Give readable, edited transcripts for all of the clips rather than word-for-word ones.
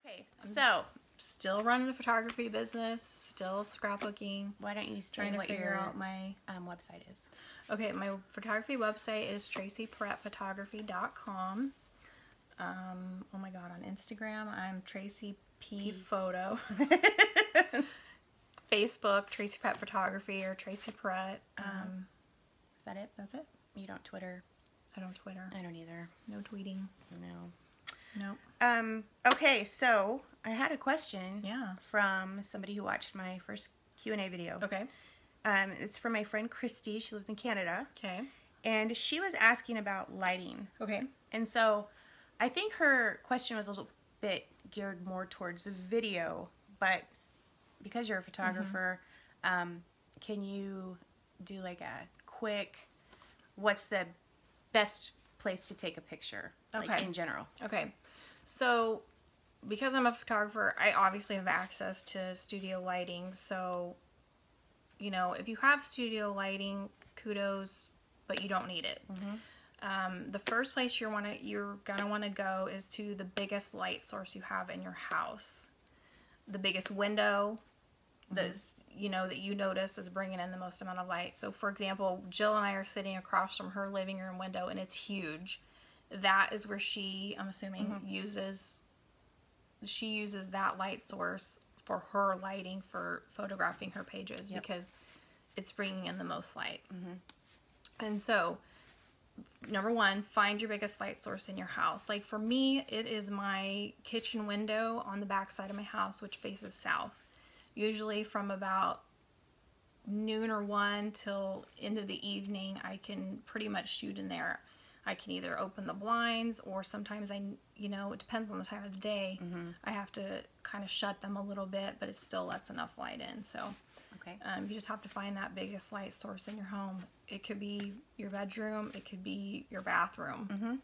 Okay, so Still running a photography business, still scrapbooking. why don't you say Trying to what figure your out my website is? Okay, my photography website is tracyperrettphotography.com. Oh my god, on Instagram I'm Tracy P Photo. Facebook Tracy Perrett Photography or Tracy Perrett. Is that it? That's it. You don't Twitter? I don't Twitter. I don't either. No tweeting. No. Nope. Okay, so I had a question Yeah. from somebody who watched my first Q&A video. Okay. It's from my friend Christy. She lives in Canada. Okay. And she was asking about lighting. Okay. And so I think her question was a little bit geared more towards video, but because you're a photographer, can you do like a quick, what's the best place to take a picture, like Okay. in general? Okay. So, because I'm a photographer, I obviously have access to studio lighting. So, you know, if you have studio lighting, kudos, but you don't need it. The first place you're gonna want to go is to the biggest light source you have in your house, the biggest window that's that you notice is bringing in the most amount of light. So, for example, Jill and I are sitting across from her living room window, and it's huge. That is where I'm assuming, uses that light source for her lighting for photographing her pages because it's bringing in the most light. And so, number one, find your biggest light source in your house. Like for me, it is my kitchen window on the back side of my house, which faces south. Usually from about noon or 1 till into the evening, I can pretty much shoot in there. I can either open the blinds, or sometimes it depends on the time of the day. I have to kind of shut them a little bit, but it still lets enough light in. So you just have to find that biggest light source in your home. It could be your bedroom, it could be your bathroom,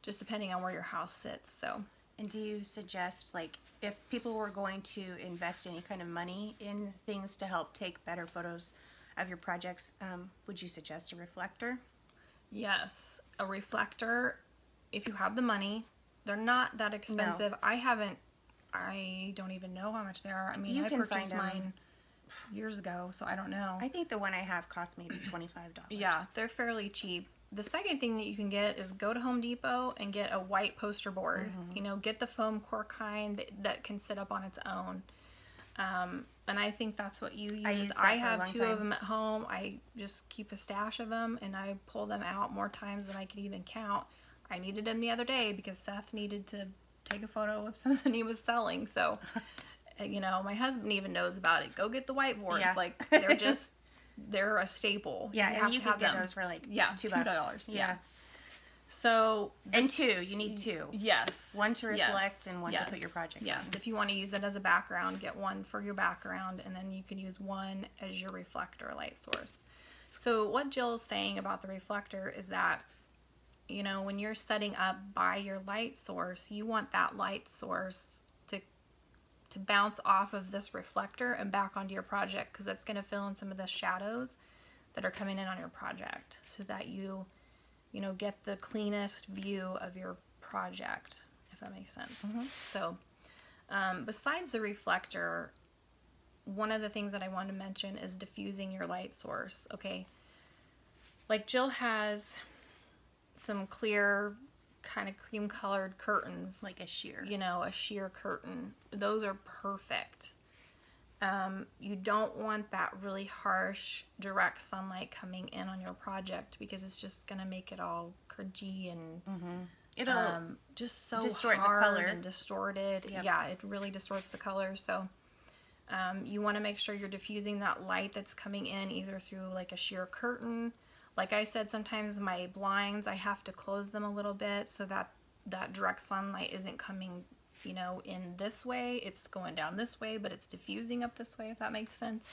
just depending on where your house sits. So. And do you suggest, like, if people were going to invest any kind of money in things to help take better photos of your projects, would you suggest a reflector? Yes, a reflector, if you have the money. They're not that expensive. No. I don't even know how much they are. I mean, You I can purchased find mine years ago, so I don't know. I think the one I have cost maybe $25. Yeah, they're fairly cheap. The second thing that you can get is go to Home Depot and get a white poster board. Get the foam core kind that can sit up on its own. And I think that's what you use. I have 2 of them at home. I just keep a stash of them, and I pull them out more times than I could even count. I needed them the other day because Seth needed to take a photo of something he was selling. So, my husband even knows about it. Go get the whiteboards. Yeah. Like, they're a staple. Yeah, and you can get them. those for like $2. Yeah. So and 2, you need 2. Yes. One to reflect and one to put your project Yes. on. If you want to use it as a background, get one for your background, and then you can use one as your reflector light source. So what Jill's saying about the reflector is that, when you're setting up by your light source, you want that light source to bounce off of this reflector and back onto your project, because that's going to fill in some of the shadows that are coming in on your project, so that you get the cleanest view of your project, if that makes sense. So, besides the reflector, one of the things that I want to mention is diffusing your light source. Okay, like Jill has some clear, kind of cream colored curtains, Like a sheer. a sheer curtain. Those are perfect. You don't want that really harsh, direct sunlight coming in on your project, because it's just going to make it all cringy and It'll just so distort hard the color. and distorted. Yep. Yeah, it really distorts the color. So you want to make sure you're diffusing that light that's coming in either through like a sheer curtain. Like I said, sometimes my blinds, I have to close them a little bit so that that direct sunlight isn't coming in this way. It's going down this way, but it's diffusing up this way, if that makes sense.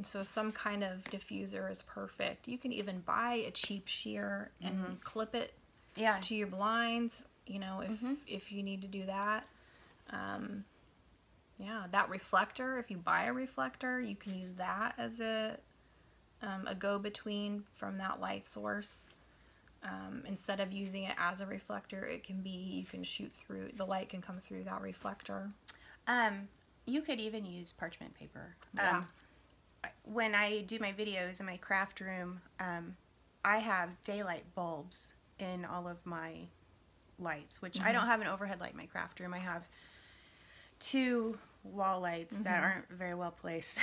So some kind of diffuser is perfect. You can even buy a cheap shear and clip it to your blinds, if you need to do that. That reflector, if you buy a reflector, you can use that as a go-between from that light source. Instead of using it as a reflector, it can be, you can shoot through, the light can come through that reflector. You could even use parchment paper. Yeah. When I do my videos in my craft room, I have daylight bulbs in all of my lights, which I don't have an overhead light in my craft room. I have 2 wall lights that aren't very well placed.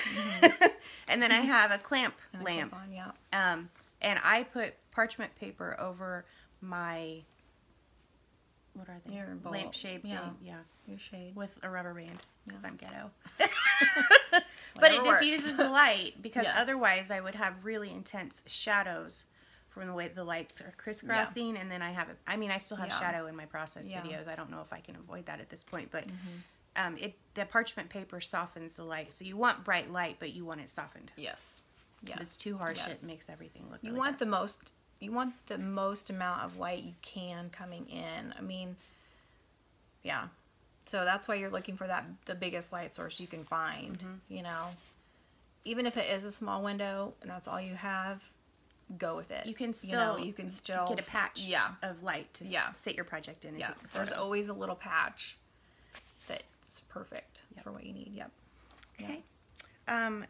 And then I have a clamp lamp. And I put parchment paper over my, what are they? Your bulb. Lampshade thing. Yeah. Your shade. With a rubber band, because I'm ghetto. But Whatever it works. diffuses the light, because Yes. otherwise I would have really intense shadows from the way the lights are crisscrossing. And then I have, I still have shadow in my process videos. I don't know if I can avoid that at this point, but the parchment paper softens the light. So you want bright light, but you want it softened. Yes. Yes. If it's too harsh, Yes. it makes everything look You really want bad. you want the most amount of light you can coming in. I mean, yeah. So that's why you're looking for the biggest light source you can find, you know. Even if it is a small window and that's all you have, go with it. You can still, you can still get a patch yeah. of light to Yeah. sit your project in and Yeah. take the There's photo. always a little patch that's perfect for what you need. Yep. Okay.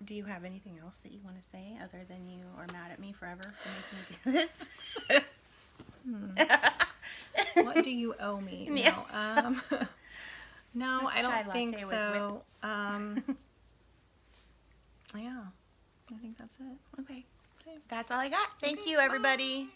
Do you have anything else that you want to say other than you are mad at me forever for making me do this? What do you owe me? Yeah. No, I Chai don't think latte with so. Yeah, I think that's it. Okay. That's all I got. Thank you, everybody. Bye.